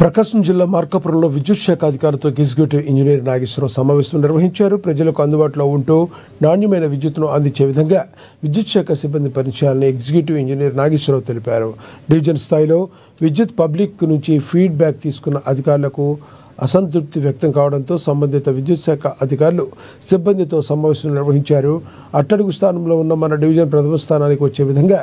ప్రకాశం జిల్లా మార్కాపురంలో విద్యుత్ శాఖ అధికారులతో ఎగ్జిక్యూటివ్ ఇంజనీర్ నాగేశ్వరరావు సమావేశం నిర్వహించారు. ప్రజలకు అందుబాటులో ఉంటూ నాణ్యమైన విద్యుత్తును అందించే విధంగా విద్యుత్ శాఖ సిబ్బంది పనిచేయాలని ఎగ్జిక్యూటివ్ ఇంజనీర్ నాగేశ్వరరావు తెలిపారు. డివిజన్ స్థాయిలో విద్యుత్ పబ్లిక్ నుంచి ఫీడ్బ్యాక్ తీసుకున్న అధికారులకు అసంతృప్తి వ్యక్తం కావడంతో సంబంధిత విద్యుత్ శాఖ అధికారులు సిబ్బందితో సమావేశం నిర్వహించారు. అట్టడుగు స్థానంలో ఉన్న మన డివిజన్ ప్రథమ స్థానానికి వచ్చే విధంగా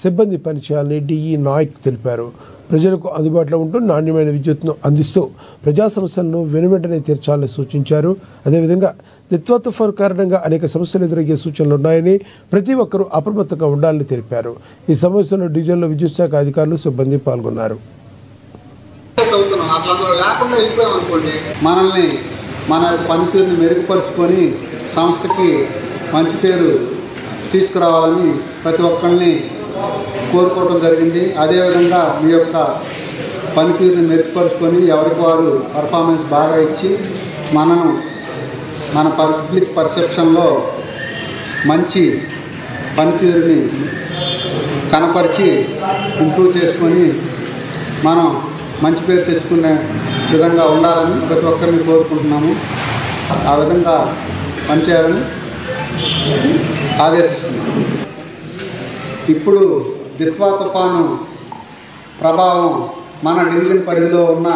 సిబ్బంది పనిచేయాలని డిఈ నాయక్ తెలిపారు. ప్రజలకు అందుబాటులో ఉంటూ నాణ్యమైన విద్యుత్తును అందిస్తూ ప్రజా సమస్యలను వెనువెంటనే తీర్చాలని సూచించారు. అదేవిధంగా దిత్వా తుఫాను కారణంగా అనేక సమస్యలు ఎదురయ్యే సూచనలు ఉన్నాయని ప్రతి ఒక్కరూ అప్రమత్తంగా ఉండాలని తెలిపారు. ఈ సమావేశంలో డివిజన్లో విద్యుత్ శాఖ అధికారులు సిబ్బంది పాల్గొన్నారు. మనల్ని మన పనితీరుని మెరుగుపరుచుకొని సంస్థకి మంచి పేరు తీసుకురావాలని ప్రతి ఒక్కరిని కోరుకోవడం జరిగింది. అదేవిధంగా మీ యొక్క పనితీరుని మెరుగుపరుచుకొని ఎవరికి వారు పర్ఫార్మెన్స్ బాగా ఇచ్చి మన పబ్లిక్ పర్సెప్షన్లో మంచి పనితీరుని కనపరిచి ఇంప్రూవ్ చేసుకొని మనం మంచి పేరు తెచ్చుకునే విధంగా ఉండాలని ప్రతి ఒక్కరిని కోరుకుంటున్నాము. ఆ విధంగా పనిచేయాలని ఆదేశిస్తున్నాము. ఇప్పుడు దిత్వా తుఫాను ప్రభావం మన డివిజన్ పరిధిలో ఉన్న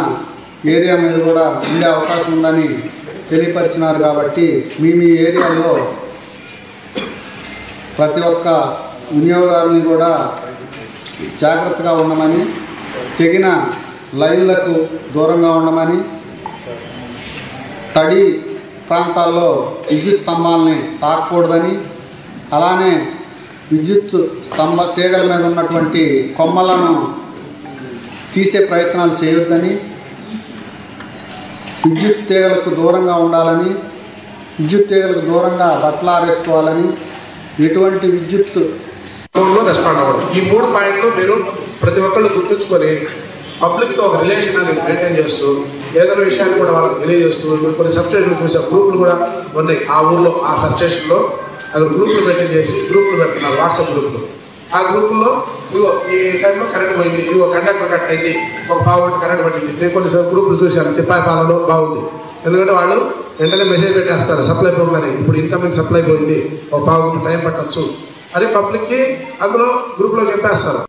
ఏరియా మీద కూడా ఉండే అవకాశం ఉందని తెలియపరిచినారు. కాబట్టి మీ ఏరియాలో ప్రతి ఒక్క వినియోగదారుని కూడా జాగ్రత్తగా ఉండమని, తెగిన లైన్లకు దూరంగా ఉండమని, తడి ప్రాంతాల్లో విద్యుత్ స్తంభాలని తాకకూడదని, అలానే విద్యుత్ స్తంభ తీగల మీద ఉన్నటువంటి కొమ్మలను తీసే ప్రయత్నాలు చేయొద్దని, విద్యుత్ తీగలకు దూరంగా ఉండాలని, విద్యుత్ తీగలకు దూరంగా బట్టలు ఆరేసుకోవాలని, ఎటువంటి విద్యుత్ రెస్పాండ్ అవ్వడం. ఈ 3 పాయింట్లు మీరు ప్రతి ఒక్కళ్ళు గుర్తుంచుకొని పబ్లిక్తో ఒక రిలేషన్ అనేది మెయింటైన్ చేస్తూ ఏదైనా విషయాన్ని కూడా వాళ్ళకి తెలియజేస్తూ, ఇప్పుడు కొన్ని సబ్స్టేషన్లు చూసే గ్రూపులు కూడా ఉన్నాయి. ఆ ఊళ్ళో ఆ సబ్స్టేషన్లో అది గ్రూపులు మెయింటైన్ చేసి గ్రూపులు పెడుతున్నారు, వాట్సాప్ గ్రూపులు. ఆ గ్రూపుల్లో ఇదిగో ఈ టైంలో కరెంట్ పోయింది, ఇదిగో కండక్టర్ కట్ అయింది, ఒక పావుగంట కరెంట్ పట్టింది. నేను కొన్ని గ్రూపులు చూశాను, తిప్పాయిపాలలో బాగుంది. ఎందుకంటే వాళ్ళు వెంటనే మెసేజ్ పెట్టేస్తారు సప్లై పోగానే, ఇప్పుడు ఇన్కమింగ్ సప్లై పోయింది, ఒక పావుగంట టైం పట్టచ్చు అని పబ్లిక్కి అందులో గ్రూప్లో చెప్పేస్తారు.